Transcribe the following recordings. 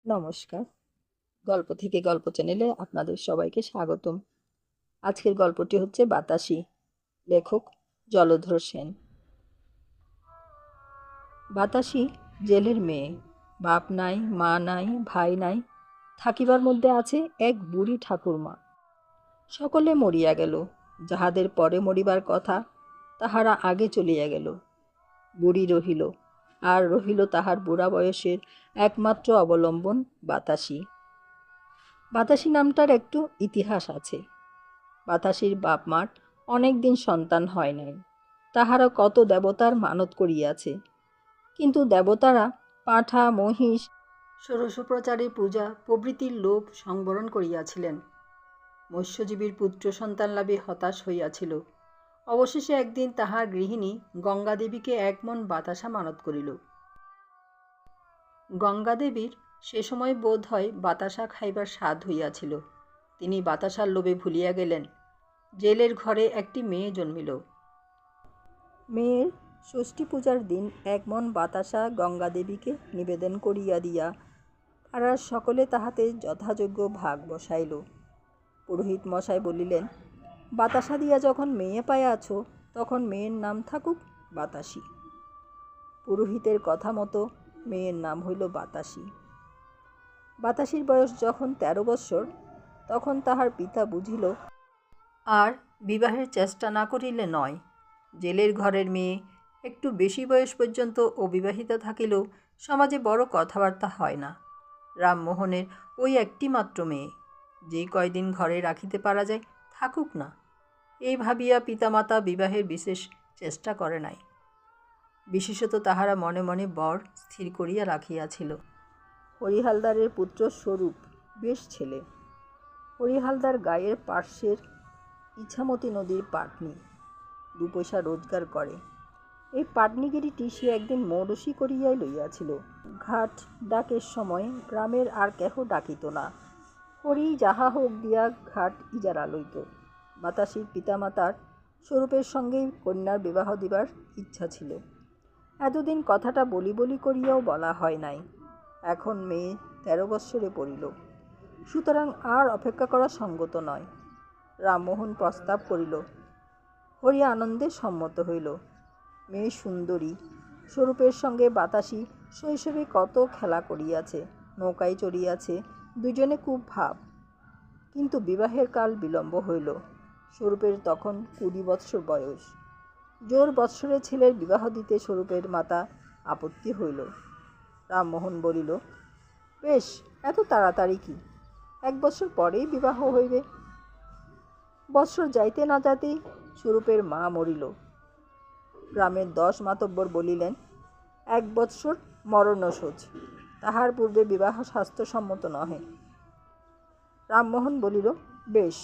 নমস্কার। গল্প থেকে গল্প চ্যানেলে আপনাদের সবাইকে স্বাগতম। আজকের গল্পটি হচ্ছে বাতাসি। লেখক জলধর সেন। বাতাসি জেলের মেয়ে। বাপ নাই, মা নাই, ভাই নাই। থাকিবার মধ্যে আছে এক বুড়ি ঠাকুরমা। সকলে মরিয়া গেল। যাহাদের পরে মরিবার কথা তাহারা আগে চলিয়া গেল। বুড়ি রহিল, আর রহিল তাহার বুড়া বয়সের একমাত্র অবলম্বন বাতাসি। বাতাসি নামটার একটু ইতিহাস আছে। বাতাসির বাপ মার অনেক দিন সন্তান হয় নাই। তাহারা কত দেবতার মানত করিয়াছে, কিন্তু দেবতারা পাঁঠা, মহিষ, ষোড়শোপচারী পূজা প্রভৃতির লোভ সংবরণ করিয়াছিলেন। মৎস্যজীবীর পুত্র সন্তান লাভে হতাশ হইয়াছিল। অবশেষে একদিন তাহার গৃহিণী গঙ্গাদেবীকে এক মন বাতাসা মানত করিল। গঙ্গাদেবীর সে সময় বোধ হয় বাতাসা খাইবার স্বাদ হইয়াছিল। তিনি বাতাসার লোভে ভুলিয়া গেলেন। জেলের ঘরে একটি মেয়ে জন্মিল। মেয়ের ষষ্ঠী পূজার দিন এক মন বাতাসা গঙ্গাদেবীকে নিবেদন করিয়া দিয়া পাড়ার সকলে তাহাতে যথাযোগ্য ভাগ বসাইল। পুরোহিত মশাই বলিলেন, বাতাসা দিয়া যখন মেয়ে পাইয়াছ, তখন মেয়ের নাম থাকুক বাতাসি। পুরোহিতের কথা মতো মেয়ের নাম হইল বাতাসি। বাতাসির বয়স যখন 13 বৎসর, তখন তাহার পিতা বুঝিল আর বিবাহের চেষ্টা না করিলে নয়। জেলের ঘরের মেয়ে একটু বেশি বয়স পর্যন্ত অবিবাহিতা থাকিলেও সমাজে বড় কথাবার্তা হয় না। রামমোহনের ওই একটি মাত্র মেয়ে, যে কয়দিন ঘরে রাখিতে পারা যায় থাকুক না, এই ভাবিয়া পিতামাতা বিবাহের বিশেষ চেষ্টা করে নাই। বিশেষত তাহারা মনে মনে বর স্থির করিয়া রাখিয়াছিল। হরিহালদারের পুত্র স্বরূপ বেশ ছেলে। হরিহালদার গায়ের পার্শ্বের ইছামতি নদীর পাটনি, 2 পয়সা রোজগার করে। এই পাটনিগিরিটি সে একদিন মৌরসি করিয়াই লইয়াছিল। ঘাট ডাকের সময় গ্রামের আর কেহ ডাকিত না। হরি যাহা হোক দিয়া ঘাট ইজারা লইত। বাতাসির পিতামাতার স্বরূপের সঙ্গেই কন্যার বিবাহ দিবার ইচ্ছা ছিল। এতদিন কথাটা বলি বলি করিয়াও বলা হয় নাই। এখন মেয়ে 13 বৎসরে পড়িল, সুতরাং আর অপেক্ষা করা সঙ্গত নয়। রামমোহন প্রস্তাব করিল। হরি আনন্দে সম্মত হইল। মেয়ে সুন্দরী। স্বরূপের সঙ্গে বাতাসি শৈশবে কত খেলা করিয়াছে, নৌকায় চড়িয়াছে, দুজনে খুব ভাব। কিন্তু বিবাহের কাল বিলম্ব হইল। স্বরূপের তখন 20 বৎসর বয়স। জোর বৎসরে ছেলের বিবাহ দিতে স্বরূপের মাতা আপত্তি হইল। রামমোহন বলিল, বেশ, এত তাড়াতাড়ি কি? 1 বৎসর পরেই বিবাহ হইবে। বৎসর যাইতে না যাইতেই স্বরূপের মা মরিল। গ্রামের 10 মাতব্বর বলিলেন, 1 বৎসর মরণশোচ, তাহার পূর্বে বিবাহ স্বাস্থ্যসম্মত নহে। রামমোহন বলিল, বেশ।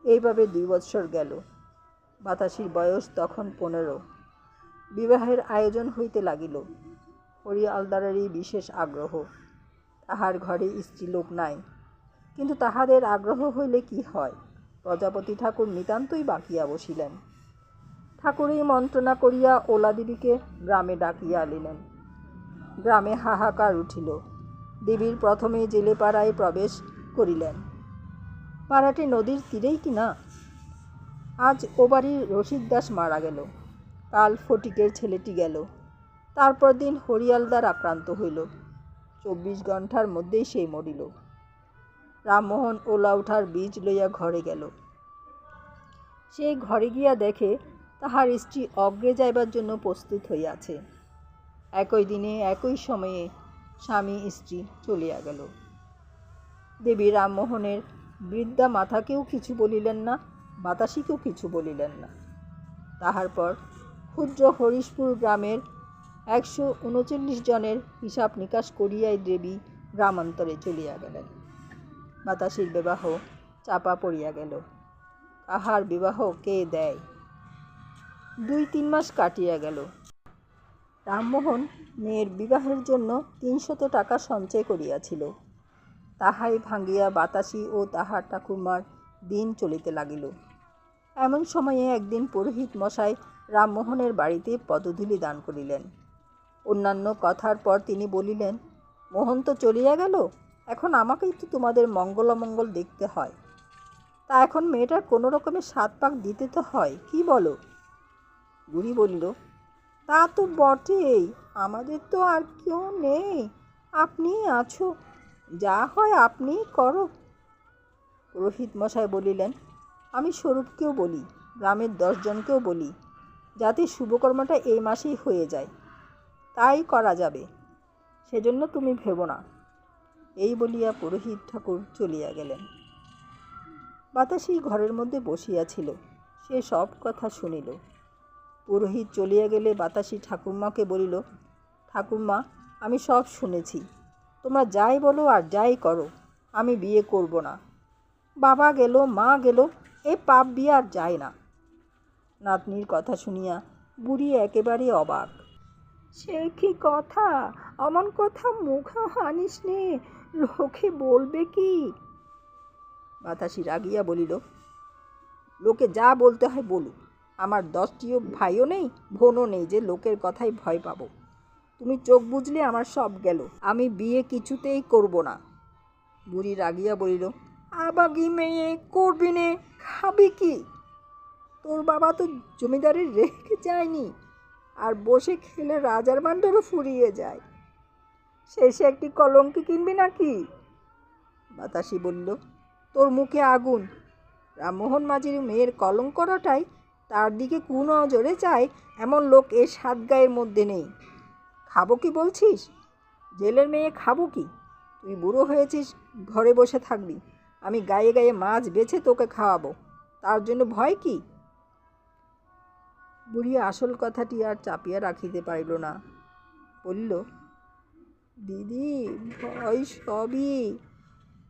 এইভাবে 2 বৎসর গেল। বাতাসির বয়স তখন 15। বিবাহের আয়োজন হইতে লাগিল। হরিহালদারেরই বিশেষ আগ্রহ। তাহার ঘরে স্ত্রীলোক নাই, কিন্তু তাহাদের আগ্রহ হইলে কি হয়, প্রজাপতি ঠাকুর নিতান্তই বাকিয়া বসিলেন। ঠাকুরই মন্ত্রণা করিয়া ওলাদেবীকে গ্রামে ডাকিয়া আনিলেন। গ্রামে হাহাকার উঠিল। দেবীর প্রথমে জেলে পাড়ায় প্রবেশ করিলেন। পাড়াটি নদীর তীরেই কি না। আজ ও বাড়ির রসিক দাস মারা গেল, কাল ফটিকের ছেলেটি গেল, তারপর দিন হরিহালদার আক্রান্ত হইল। 24 ঘণ্টার মধ্যেই সেই মরিল। রামমোহন ওলা উঠার বীজ লইয়া ঘরে গেল। সেই ঘরে গিয়া দেখে তাহার স্ত্রী অগ্রে যাইবার জন্য প্রস্তুত হইয়াছে। একই দিনে একই সময়ে স্বামী স্ত্রী চলিয়া গেল। দেবী রামমোহনের বৃদ্ধা মাতাকেও কিছু বলিলেন না, বাতাসিকেও কিছু বলিলেন না। তাহার পর ক্ষুদ্র হরিশপুর গ্রামের 139 জনের হিসাব নিকাশ করিয়াই দেবী গ্রামান্তরে চলিয়া গেলেন। বাতাসির বিবাহ চাপা পড়িয়া গেল। তাহার বিবাহ কে দেয়? 2-3 মাস কাটিয়া গেল। রামমোহন মেয়ের বিবাহের জন্য 300 টাকা সঞ্চয় করিয়াছিল। তাহাই ভাঙ্গিয়া বাতাসি ও তাহার ঠাকুরমার দিন চলিতে লাগিল। এমন সময়ে একদিন পুরোহিত মশাই রামমোহনের বাড়িতে পদধূলি দান করিলেন। অন্যান্য কথার পর তিনি বলিলেন, মোহন তো চলিয়া গেল, এখন আমাকেই তো তোমাদের মঙ্গল অমঙ্গল দেখতে হয়। তা এখন মেয়েটার কোনো রকমের সাত পাক দিতে তো হয়, কি বলো? বুড়ি বলিল, তা তো বটেই, আমাদের তো আর কেউ নেই, আপনিই আছো, যা হয় আপনিই করো। পুরোহিত মশাই বলিলেন, আমি স্বরূপকেও বলি, গ্রামের 10 জনকেও বলি, যাতে শুভকর্মটা এই মাসেই হয়ে যায়, তাই করা যাবে, সেজন্য তুমি ভেবো না। এই বলিয়া পুরোহিত ঠাকুর চলিয়া গেলেন। বাতাসি ঘরের মধ্যে বসিয়াছিল, সে সব কথা শুনিল। পুরোহিত চলিয়া গেলে বাতাসি ঠাকুরমাকে বলিল, ঠাকুরমা, আমি সব শুনেছি, তোমরা যাই বলো আর যাই করো, আমি বিয়ে করব না। বাবা গেল, মা গেল, এই পাপ বিয়ে আর যায় না। নাতনির কথা শুনিয়া বুড়ি একেবারে অবাক। সে কি কথা, অমন কথা মুখে আনিস নে, লোকে বলবে কি? বাতাসি রাগিয়া বলিল, লোকে যা বলতে হয় বলুক, আমার 10টিও ভাইও নেই, বোনও নেই যে লোকের কথাই ভয় পাবো। তুমি চোখ বুঝলে আমার সব গেল, আমি বিয়ে কিছুতেই করব না। বুড়ি রাগিয়া বলিল, আবাগি মেয়ে, করবি নে, খাবি কি? তোর বাবা তো জমিদারের রেখে যায়নি, আর বসে খেলে রাজার ভাণ্ডারও ফুরিয়ে যায়, শেষে একটি কলঙ্কি কিনবি নাকি? বাতাসি বলল, তোর মুখে আগুন, রামমোহন মাঝির মেয়ের কলঙ্কটাই তার দিকে কুনজরে চায় এমন লোক এ 7 গায়ের মধ্যে নেই। খাবো কি বলছিস? জেলের মেয়ে খাবো কি? তুই বুড়ো হয়েছিস, ঘরে বসে থাকবি, আমি গায়ে গায়ে মাছ বেছে তোকে খাওয়াবো, তার জন্য ভয় কি? বুড়ি আসল কথাটি আর চাপিয়া রাখিতে পারিল না, বলল, দিদি, ভয় সবই,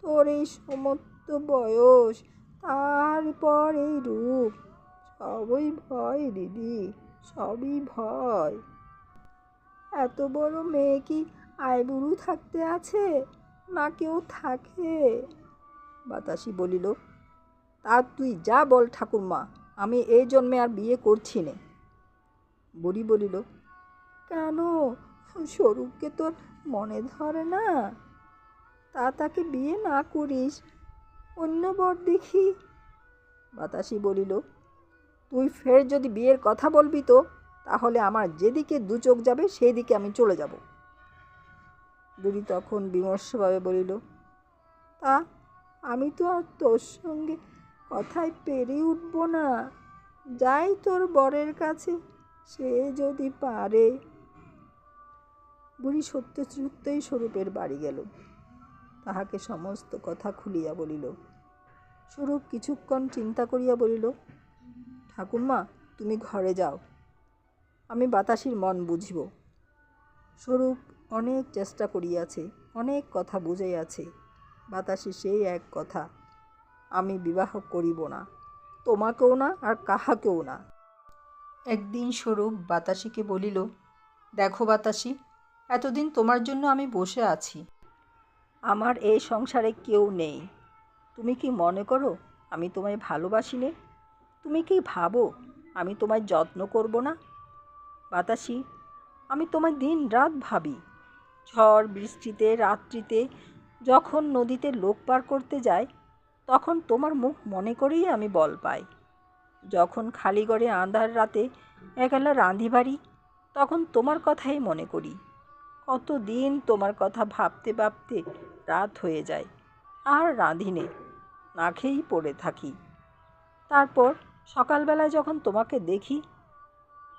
তোর এই সমস্ত বয়স, তারপর এই রূপ, সবই ভয় দিদি, সবই ভয়। এত বড় মেয়ে কি আইবুড়ো থাকতে আছে, না কেউ থাকে? বাতাসি বলিল, তা তুই যা বল ঠাকুরমা, আমি এই জন্মে আর বিয়ে করছি নে। বুড়ি বলিল, কেন, স্বরূপকে তোর মনে ধরে না? তা তাকে বিয়ে না করিস, অন্য বর দেখি। বাতাসি বলিল, তুই ফের যদি বিয়ের কথা বলবি তো তাহলে আমার যেদিকে 2 চোখ যাবে সেই দিকে আমি চলে যাব। বুড়ি তখন বিমর্ষভাবে বলিল, তা আমি তো আর তোর সঙ্গে কথায় পেরে উঠব না, যাই তোর বরের কাছে, সে যদি পারে। বুড়ি সত্য সত্যই স্বরূপের বাড়ি গেল, তাহাকে সমস্ত কথা খুলিয়া বলিল। স্বরূপ কিছুক্ষণ চিন্তা করিয়া বলিল, ঠাকুরমা, তুমি ঘরে যাও, আমি বাতাসির মন বুঝিব। স্বরূপ অনেক চেষ্টা করিয়াছে, অনেক কথা বুঝাইয়াছে, বাতাসি সেই এক কথা, আমি বিবাহ করিব না, তোমাকেও না আর কাহাকেও না। একদিন স্বরূপ বাতাসিকে বলিল, দেখো বাতাসি, এতদিন তোমার জন্য আমি বসে আছি, আমার এই সংসারে কেউ নেই, তুমি কি মনে করো আমি তোমায় ভালোবাসি নে? তুমি কি ভাবো আমি তোমায় যত্ন করব না? বাতাসি, আমি তোমায় দিন রাত ভাবি, ঝড় বৃষ্টিতে রাত্রিতে যখন নদীতে লোক পার করতে যাই তখন তোমার মুখ মনে করেই আমি বল পাই, যখন খালি ঘরে আঁধার রাতে একলা রাঁধি বাড়ি তখন তোমার কথাই মনে করি, কতদিন তোমার কথা ভাবতে ভাবতে রাত হয়ে যায়, আর রাঁধি নে, না খেয়েই পড়ে থাকি। তারপর সকালবেলায় যখন তোমাকে দেখি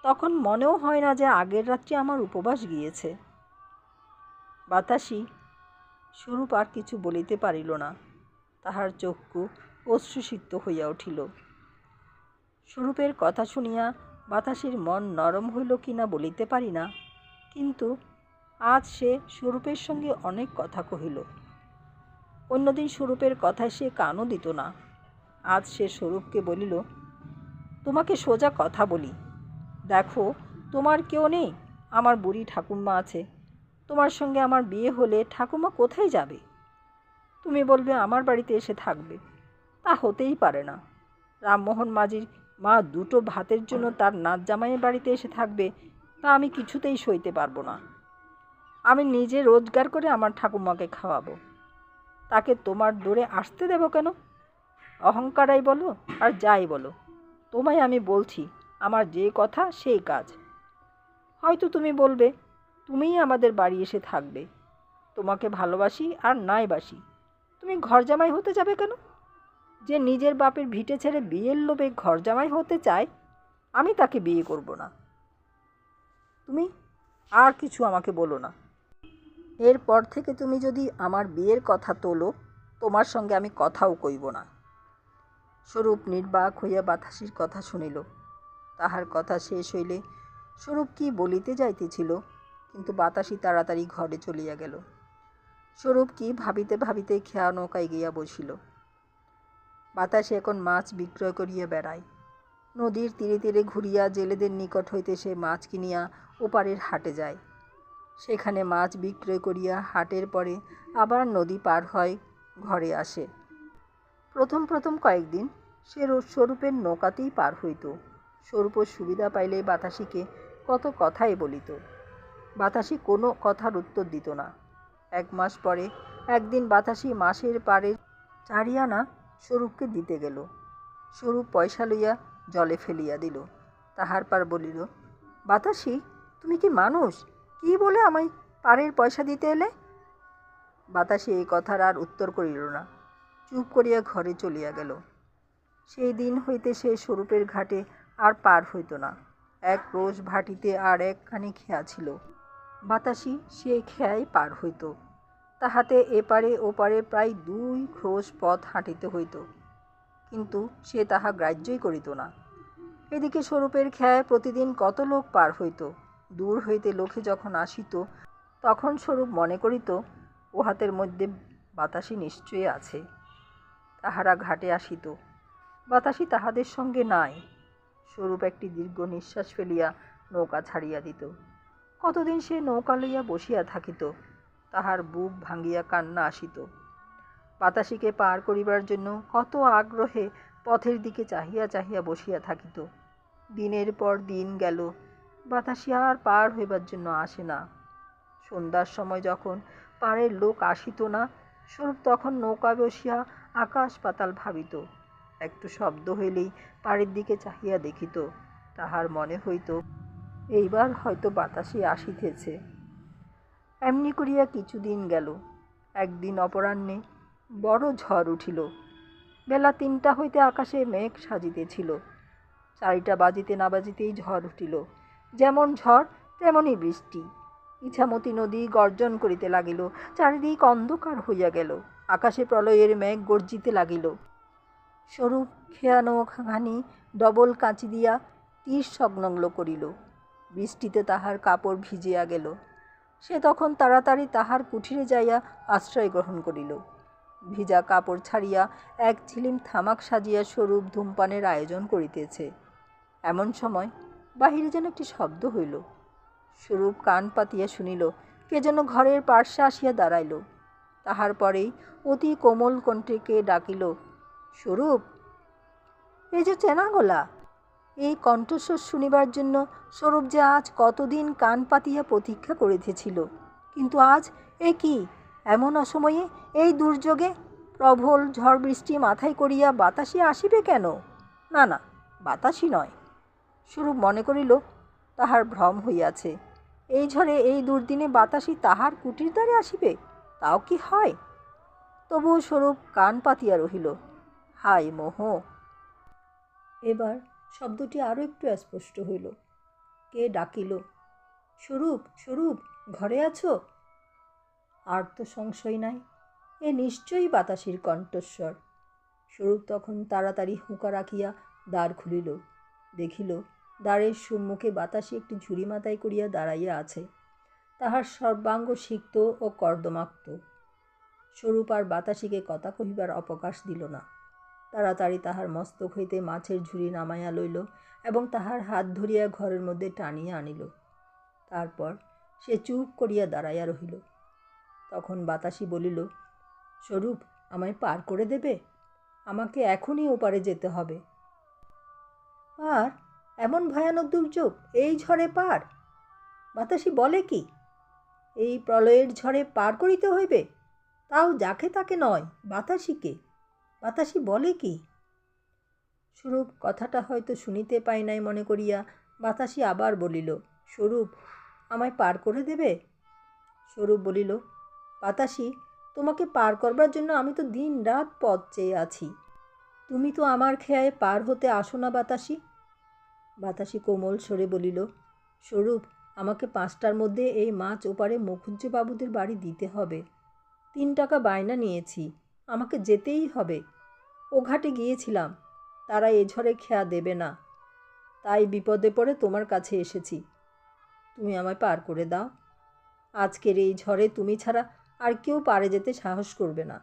তখন মনেও হয় না যে আগের রাত্রে আমার উপবাস গিয়েছে। বাতাসি। স্বরূপ আর কিছু বলিতে পারিল না, তাহার চক্ষু অশ্রুসিক্ত হইয়া উঠিল। স্বরূপের কথা শুনিয়া বাতাসির মন নরম হইল কিনা বলিতে পারি না, কিন্তু আজ সে স্বরূপের সঙ্গে অনেক কথা কহিল। অন্যদিন স্বরূপের কথায় সে কানও দিত না, আজ সে স্বরূপকে বলিল, তোমাকে সোজা কথা বলি, দেখো তোমার কেউ নেই, আমার বুড়ি ঠাকুরমা আছে, তোমার সঙ্গে আমার বিয়ে হলে ঠাকুমা কোথায় যাবে? তুমি বলবে আমার বাড়িতে এসে থাকবে, তা হতেই পারে না। রামমোহন মাঝির মা 2টো ভাতের জন্য তার নাত জামাইয়ের বাড়িতে এসে থাকবে, তা আমি কিছুতেই সইতে পারবো না। আমি নিজে রোজগার করে আমার ঠাকুমাকে খাওয়াবো, তাকে তোমার দূরে আসতে দেব কেন? অহংকারাই বলো আর যাই বলো, তোমায় আমি বলছি আমার যে কথা সেই কাজ। হয়তো তুমি বলবে তুমিই আমাদের বাড়ি এসে থাকবে, তোমাকে ভালোবাসি আর নাই বাসি, তুমি ঘর জামাই হতে যাবে কেন? যে নিজের বাপের ভিটে ছেড়ে বিয়ের লোভে ঘর জামাই হতে চায়, আমি তাকে বিয়ে করব না। তুমি আর কিছু আমাকে বলো না। এরপর থেকে তুমি যদি আমার বিয়ের কথা তোলো, তোমার সঙ্গে আমি কথাও কইব না। স্বরূপ নির্বাক হইয়া বাতাসির কথা শুনিল। তাহার কথা শেষ হইলে স্বরূপ কি বলিতে যাইতেছিল, কিন্তু বাতাসি তাড়াতাড়ি ঘরে চলিয়া গেল। স্বরূপ কি ভাবিতে ভাবিতে খেয়া নৌকায় গিয়া বসিল। বাতাসে এখন মাছ বিক্রয় করিয়া বেড়ায়। নদীর তীরে তীরে ঘুরিয়া জেলেদের নিকট হইতে সে মাছ কিনিয়া ওপারের হাটে যায়। সেখানে মাছ বিক্রয় করিয়া হাটের পরে আবার নদী পার হয়, ঘরে আসে। প্রথম প্রথম কয়েকদিন সে স্বরূপের নৌকাতেই পার হইত। স্বরূপ সুবিধা পাইলে বাতাসিকে কত কথাই বলিত। বাতাসি কোনো কথার উত্তর দিত না। 1 মাস পরে একদিন বাতাসি মাসের পারে 4 আনা স্বরূপকে দিতে গেল। স্বরূপ পয়সা লইয়া জলে ফেলিয়া দিল। তাহার পর বলিল, বাতাসি, তুমি কি মানুষ? কি বলে আমায় পারের পয়সা দিতে এলে? বাতাসি এই কথার আর উত্তর করিল না, চুপ করিয়া ঘরে চলিয়া গেল। সেই দিন হইতে সে স্বরূপের ঘাটে আর পার হইত না। এক রোজ ভাটিতে আর একখানি খেয়া ছিল। বাতাসি সে খেয়াই পার হইত। তাহাতে এপারে ওপারে প্রায় 2 ক্রোশ পথ হাঁটিতে হইত, কিন্তু সে তাহা গ্রাহ্যই করিত না। এদিকে স্বরূপের খেয়ায় প্রতিদিন কত লোক পার হইত। দূর হইতে লোকে যখন আসিত, তখন স্বরূপ মনে করিত উহাদের মধ্যে বাতাসি নিশ্চয়ই আছে। তাহারা ঘাটে আসিত, বাতাসি তাহাদের সঙ্গে নাই। স্বরূপ একটি দীর্ঘ নিঃশ্বাস ফেলিয়া নৌকা ছাড়িয়া দিত। কতদিন সে নৌকা লইয়া বসিয়া থাকিত, তাহার বুক ভাঙ্গিয়া কান্না আসিত। বাতাসিকে পার করিবার জন্য কত আগ্রহে পথের দিকে চাহিয়া চাহিয়া বসিয়া থাকিত। দিনের পর দিন গেল, বাতাসি আর পার হইবার জন্য আসে না। সন্ধ্যার সময় যখন পাড়ের লোক আসিত না, স্বরূপ তখন নৌকা বসিয়া আকাশ পাতাল ভাবিত। একটু শব্দ হইলেই পাড়ের দিকে চাহিয়া দেখিত। তাহার মনে হইত এইবার হয়তো বাতাসি আসিতেছে। এমনি করিয়া কিছুদিন গেল। একদিন অপরাহ্নে বড় ঝড় উঠিল। বেলা 3টা হইতে আকাশে মেঘ সাজিতেছিল। 4টা বাজিতে না বাজিতেই ঝড় উঠিল। যেমন ঝড় তেমনই বৃষ্টি। ইছামতি নদী গর্জন করিতে লাগিল। চারিদিক অন্ধকার হইয়া গেল। আকাশে প্রলয়ের মেঘ গর্জিতে লাগিল। স্বরূপ খেয়া নৌকাখানি ডবল কাঁচি দিয়া তীর সংলগ্ন করিল। বৃষ্টিতে তাহার কাপড় ভিজিয়া গেল। সে তখন তাড়াতাড়ি তাহার কুঠিরে যাইয়া আশ্রয় গ্রহণ করিল। ভিজা কাপড় ছাড়িয়া এক ঝিলিম থামাক সাজিয়া স্বরূপ ধূমপানের আয়োজন করিতেছে। এমন সময় বাহিরে যেন একটি শব্দ হইল। স্বরূপ কান পাতিয়া শুনিল, কে যেন ঘরের পার্শ্বে আসিয়া দাঁড়াইল। তাহার পরেই অতি কোমল কণ্ঠে কে ডাকিল, স্বরূপ! এই যে চেনা গলা! এই কণ্ঠস্বর শুনিবার জন্য স্বরূপ যে আজ কতদিন কান পাতিয়া প্রতীক্ষা করিতেছিল। কিন্তু আজ এ কি, এমন অসময়ে, এই দুর্যোগে, প্রবল ঝড় বৃষ্টি মাথায় করিয়া বাতাসি আসিবে কেন? না না, বাতাসি নয়। স্বরূপ মনে করিল তাহার ভ্রম হইয়াছে। এই ঝড়ে এই দুর্দিনে বাতাসি তাহার কুটির দ্বারে আসিবে, তাও কি হয়? তবুও স্বরূপ কান পাতিয়া রহিল। হায় মোহ! এবার শব্দটি আরও একটু স্পষ্ট হইল। কে ডাকিল, স্বরূপ, স্বরূপ, ঘরে আছো? আর তো সংশয় নাই, এ নিশ্চয়ই বাতাসির কণ্ঠস্বর। স্বরূপ তখন তাড়াতাড়ি হুঁকা রাখিয়া দ্বার খুলিল। দেখিল দ্বারের সম্মুখে বাতাসি একটি ঝুড়ি মাথায় করিয়া দাঁড়াইয়া আছে। তাহার সর্বাঙ্গ সিক্ত ও কর্দমাক্ত। স্বরূপ আর বাতাসিকে কথা কহিবার অবকাশ দিল না। তাড়াতাড়ি তাহার মস্তক হইতে মাছের ঝুড়ি নামাইয়া লইল এবং তাহার হাত ধরিয়া ঘরের মধ্যে টানিয়া আনিল। তারপর সে চুপ করিয়া দাঁড়াইয়া রহিল। তখন বাতাসি বলিল, স্বরূপ, আমায় পার করে দেবে? আমাকে এখনই ওপারে যেতে হবে। আর এমন ভয়ানক দুর্যোগ, এই ঝড়ে পার? বাতাসি বলে কি? এই প্রলয়ের ঝড়ে পার করিতে হইবে, তাও যাকে তাকে নয়, বাতাসিকে। বাতাসি বলে কি? স্বরূপ কথাটা হয়তো শুনিতে পায় নাই মনে করিয়া বাতাসি আবার বলিল, স্বরূপ, আমায় পার করে দেবে? স্বরূপ বলিল, বাতাসি, তোমাকে পার করবার জন্য আমি তো দিন রাত পথ চেয়ে আছি। তুমি তো আমার খেয়ায় পার হতে আসো না বাতাসি। বাতাসি কোমল স্বরে বলিল, স্বরূপ, আমাকে 5টার মধ্যে এই মাছ ওপারে মুখুজ্জেবাবুদের বাড়ি দিতে হবে। 3 টাকা বায়না নিয়েছি, আমাকে যেতেই হবে। ও ঘাটে গিয়েছিলাম, তারা এ ঝড়ে খেয়া দেবে না, তাই বিপদে পড়ে তোমার কাছে এসেছি। তুমি আমায় পার করে দাও। আজকের এই ঝড়ে তুমি ছাড়া আর কেউ পারে যেতে সাহস করবে না।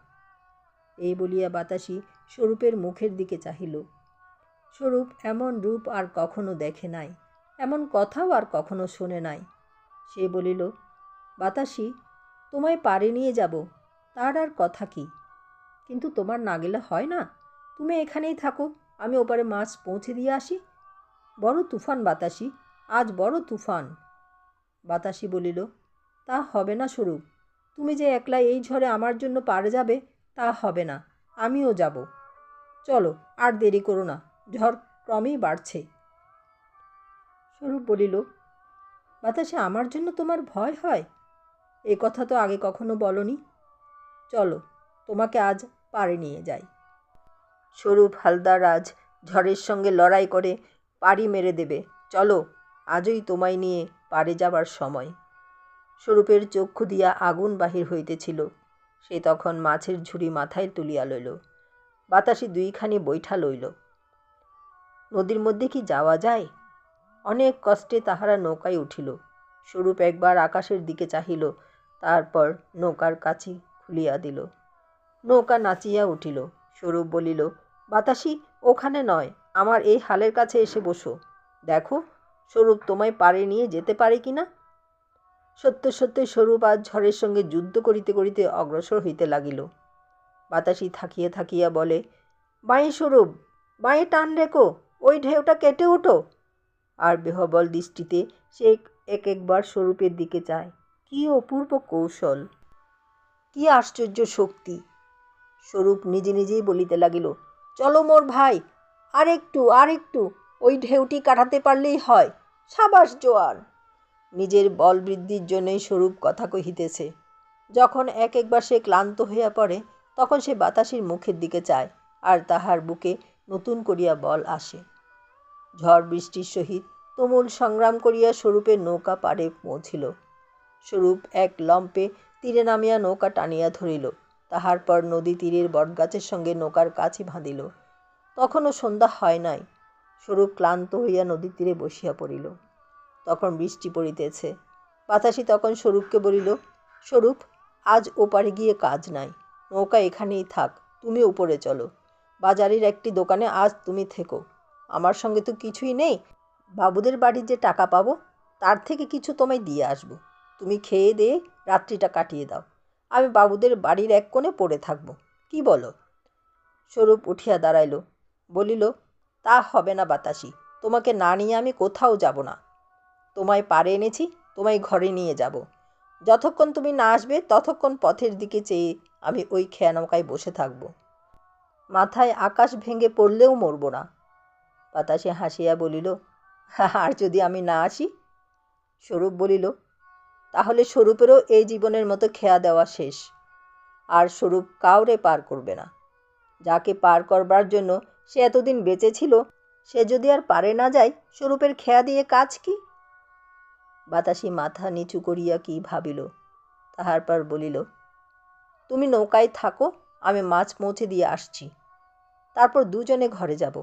এই বলিয়া বাতাসি স্বরূপের মুখের দিকে চাহিল। স্বরূপ এমন রূপ আর কখনো দেখে নাই, এমন কথাও আর কখনো শোনে নাই। সে বলিল, বাতাসি, তোমায় পারে নিয়ে যাব, তার আর কথা কি? কিন্তু তোমার না গেলে হয় না। তুমি এখানেই থাকো, আমি ওপারে মাছ পৌঁছে দিয়ে আসি। বড় তুফান বাতাসি, আজ বড় তুফান। বাতাসি বলিল, তা হবে না স্বরূপ, তুমি যে একলা এই ঝড়ে আমার জন্য পারে যাবে তা হবে না, আমিও যাব। চলো, আর দেরি করো না, ঝড় ক্রমেই বাড়ছে। স্বরূপ বলিল, বাতাসে, আমার জন্য তোমার ভয় হয়? এ কথা তো আগে কখনো বলনি। চলো, তোমাকে আজ পারে নিয়ে যাই। স্বরূপ হালদার আজ ঝড়ের সঙ্গে লড়াই করে পাড়ি মেরে দেবে। চলো, আজই তোমায় নিয়ে পারে যাবার সময়। স্বরূপের চক্ষু দিয়া আগুন বাহির হইতেছিল। সে তখন মাছের ঝুড়ি মাথায় তুলিয়া লইল। বাতাসি 2খানি বৈঠা লইল। নদীর মধ্যে কি যাওয়া যায়? অনেক কষ্টে তাহারা নৌকায় উঠিল। স্বরূপ একবার আকাশের দিকে চাহিল, তারপর নৌকার কাছি খুলিয়া দিল। নৌকা নাচিয়া উঠিল। স্বরূপ বলিল, বাতাসি, ওখানে নয়, আমার এই হালের কাছে এসে বসো। দেখো স্বরূপ তোমায় পারে নিয়ে যেতে পারে কিনা। সত্য সত্যই স্বরূপ আজ ঝড়ের সঙ্গে যুদ্ধ করিতে করিতে অগ্রসর হইতে লাগিল। বাতাসি থাকিয়া থাকিয়া বলে, বাঁয়ে স্বরূপ, বাঁয়ে টান রেখো, ওই ঢেউটা কেটে ওঠো। আর বেহবল দৃষ্টিতে সে এক একবার স্বরূপের দিকে চায়। কি অপূর্ব কৌশল, কি আশ্চর্য শক্তি! স্বরূপ নিজে নিজেই বলিতে লাগিল, চলো মোর ভাই, আর একটু, ওই ঢেউটি কাটাতে পারলেই হয়। সাবাস জোয়ান! নিজের বল বৃদ্ধির জন্যই স্বরূপ কথা কহিতেছে। যখন এক একবার সে ক্লান্ত হইয়া পড়ে, তখন সে বাতাসির মুখের দিকে চায়, আর তাহার বুকে নতুন করিয়া বল আসে। ঝড় বৃষ্টির সহিত তুমুল সংগ্রাম করিয়া স্বরূপের নৌকা পাড়ে পৌঁছিল। স্বরূপ এক লম্পে তীরে নামিয়া নৌকা টানিয়া ধরিল। তাহার পর নদী তীরের বটগাছের সঙ্গে নৌকার কাছি বাঁধিল। তখনও সন্ধ্যা হয় নাই। স্বরূপ ক্লান্ত হইয়া নদীর তীরে বসিয়া পড়িল। তখন বৃষ্টি পড়িতেছে। বাতাসি তখন স্বরূপকে বলিল, স্বরূপ, আজ ওপারে গিয়ে কাজ নাই, নৌকা এখানেই থাক, তুমি উপরে চলো। বাজারের একটি দোকানে আজ তুমি থেকো। আমার সঙ্গে তো কিছুই নেই, বাবুদের বাড়ির যে টাকা পাবো তার থেকে কিছু তোমায় দিয়ে আসবো। তুমি খেয়ে দিয়ে রাত্রিটা কাটিয়ে দাও, আমি বাবুদের বাড়ির এক কোণে পড়ে থাকব। কি বলো? স্বরূপ উঠিয়া দাঁড়াইল, বলিল, তা হবে না বাতাসি, তোমাকে না নিয়ে আমি কোথাও যাব না। তোমায় পারে এনেছি, তোমায় ঘরে নিয়ে যাব। যতক্ষণ তুমি না আসবে ততক্ষণ পথের দিকে চেয়ে আমি ওই খেয়া নৌকায় বসে থাকব। মাথায় আকাশ ভেঙে পড়লেও মরব না। বাতাসে হাসিয়া বলিল, আর যদি আমি না আসি? স্বরূপ বলিল, তাহলে স্বরূপেরও এই জীবনের মতো খেয়া দেওয়া শেষ। আর স্বরূপ কাউরে পার করবে না। যাকে পার করবার জন্য সে এতদিন বেঁচে ছিল, সে যদি আর পারে না যায়, স্বরূপের খেয়া দিয়ে কাজ কি? বাতাসি মাথা নিচু করিয়া কি ভাবিল, তাহার পর বলিল, তুমি নৌকায় থাকো, আমি মাছ পৌঁছে দিয়ে আসছি, তারপর দুজনে ঘরে যাব।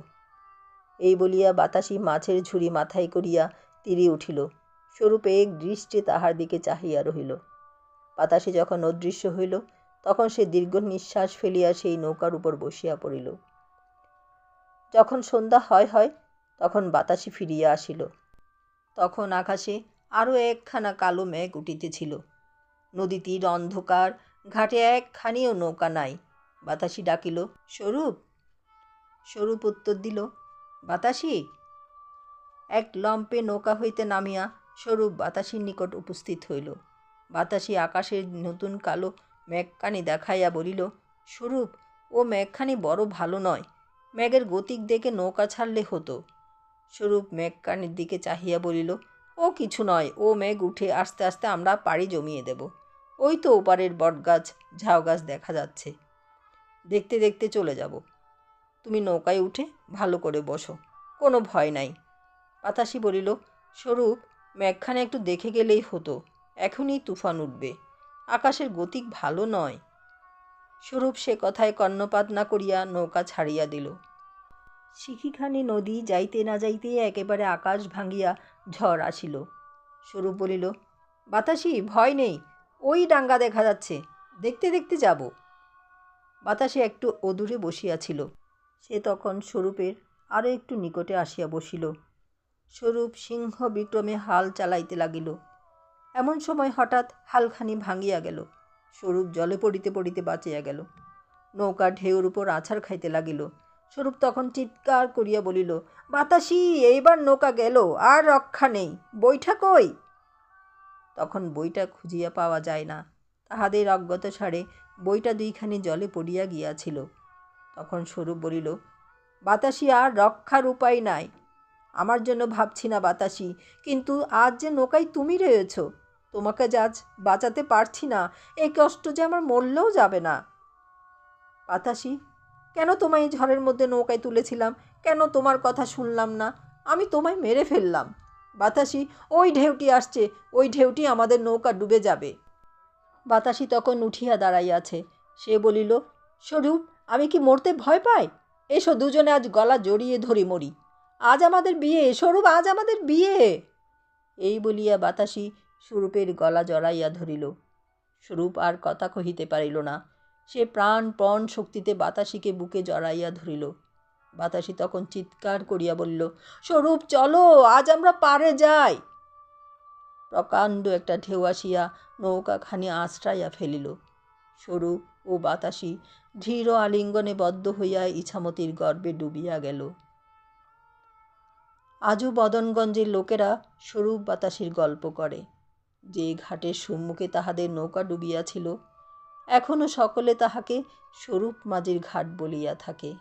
এই বলিয়া বাতাসি মাছের ঝুড়ি মাথায় করিয়া তীরে উঠিল। স্বরূপ এক দৃষ্টে তাহার দিকে চাহিয়া রহিল। বাতাসি যখন অদৃশ্য হইল, তখন সে দীর্ঘ নিঃশ্বাস ফেলিয়া সেই নৌকার উপর বসিয়া পড়িল। যখন সন্ধ্যা হয় তখন বাতাসি ফিরিয়া আসিল। তখন আকাশে আরও একখানা কালো মেঘ উঠিতেছিল। নদী তীর অন্ধকার, ঘাটে একখানিও নৌকা নাই। বাতাসি ডাকিল, স্বরূপ। স্বরূপ উত্তর দিল, বাতাসি। এক লম্পে নৌকা হইতে নামিয়া স্বরূপ বাতাসির নিকট উপস্থিত হইল। বাতাসি আকাশের নতুন কালো মেঘখানি দেখাইয়া বলিল, স্বরূপ, ও মেঘখানি বড় ভালো নয়, মেঘের গতিক দেখে নৌকা ছাড়লে হতো। স্বরূপ মেঘখানির দিকে চাহিয়া বলিল, ও কিছু নয়, ও মেঘ উঠে আস্তে আস্তে আমরা পাড়ি জমিয়ে দেব। ওই তো ওপারের বটগাছ ঝাউ গাছ দেখা যাচ্ছে, দেখতে দেখতে চলে যাব। তুমি নৌকায় উঠে ভালো করে বসো, কোনো ভয় নাই। বাতাসি বলিল, স্বরূপ, মেঘখানে একটু দেখে গেলেই হতো, এখনই তুফান উঠবে, আকাশের গতিক ভালো নয়। স্বরূপ সে কথায় কর্ণপাত না করিয়া নৌকা ছাড়িয়া দিল। শিখিখানি নদী যাইতে না যাইতে একেবারে আকাশ ভাঙিয়া ঝড় আসিল। স্বরূপ বলিল, বাতাসি, ভয় নেই, ওই ডাঙ্গা দেখা যাচ্ছে, দেখতে দেখতে যাব। বাতাসে একটু অদূরে বসিয়াছিল, সে তখন স্বরূপের আরও একটু নিকটে আসিয়া বসিল। স্বরূপ সিংহ বিক্রমে হাল চালাইতে লাগিল। এমন সময় হঠাৎ হালখানি ভাঙিয়া গেল। স্বরূপ জলে পড়িতে পড়িতে বাঁচিয়া গেল। নৌকা ঢেউর উপর আছাড় খাইতে লাগিল। স্বরূপ তখন চিৎকার করিয়া বলিল, বাতাসি, এইবার নৌকা গেল, আর রক্ষা নেই, বইটা কই? তখন বইটা খুঁজিয়া পাওয়া যায় না। তাহাদের অজ্ঞাত সারে বইটা দুইখানি জলে পড়িয়া গিয়াছিল। তখন স্বরূপ বলিল, বাতাসি, আর রক্ষার উপায় নাই। আমার জন্য ভাবছি না বাতাসি, কিন্তু আজ যে নৌকায় তুমি রয়েছ, তোমাকে যে আজ বাঁচাতে পারছি না, এই কষ্ট যে আমার মরলেও যাবে না। বাতাসি, কেন তোমায় এই ঝড়ের মধ্যে নৌকায় তুলেছিলাম? কেন তোমার কথা শুনলাম না? আমি তোমায় মেরে ফেললাম। বাতাসি, ওই ঢেউটি আসছে, ওই ঢেউটি আমাদের নৌকা ডুবে যাবে। বাতাসি তখন উঠিয়া দাঁড়াইয়াছে। সে বলিল, স্বরূপ, আমি কি মরতে ভয় পাই? এসো দুজনে আজ গলা জড়িয়ে ধরি মরি। আজ আমাদের বিয়ে, স্বরূপ, আজ আমাদের বিয়ে। এই বলিয়া বাতাসি স্বরূপের গলা জড়াইয়া ধরিল। স্বরূপ আর কথা কহিতে পারিল না। সে প্রাণপণ শক্তিতে বাতাসিকে বুকে জড়াইয়া ধরিল। বাতাসি তখন চিৎকার করিয়া বলিল, স্বরূপ, চলো, আজ আমরা পারে যাই। প্রকাণ্ড একটা ঢেউ আসিয়া নৌকাখানি আশ্রাইয়া ফেলিল। স্বরূপ ও বাতাসি ধীর আলিঙ্গনে বদ্ধ হইয়া ইছামতির গর্ভে ডুবিয়া গেল। আজও বদনগঞ্জের লোকেরা স্বরূপ বাতাসির গল্প করে। যে ঘাটের সম্মুখে তাহাদের নৌকা ডুবিয়াছিল, এখনও সকলে তাহাকে স্বরূপ মাঝির ঘাট বলিয়া থাকে।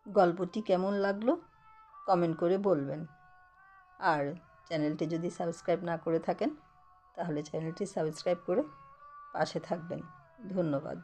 গল্পটি কেমন লাগলো কমেন্ট করে বলবেন। আর চ্যানেলটি যদি সাবস্ক্রাইব না করে থাকেন, তাহলে চ্যানেলটি সাবস্ক্রাইব করে পাশে থাকবেন। ধন্যবাদ।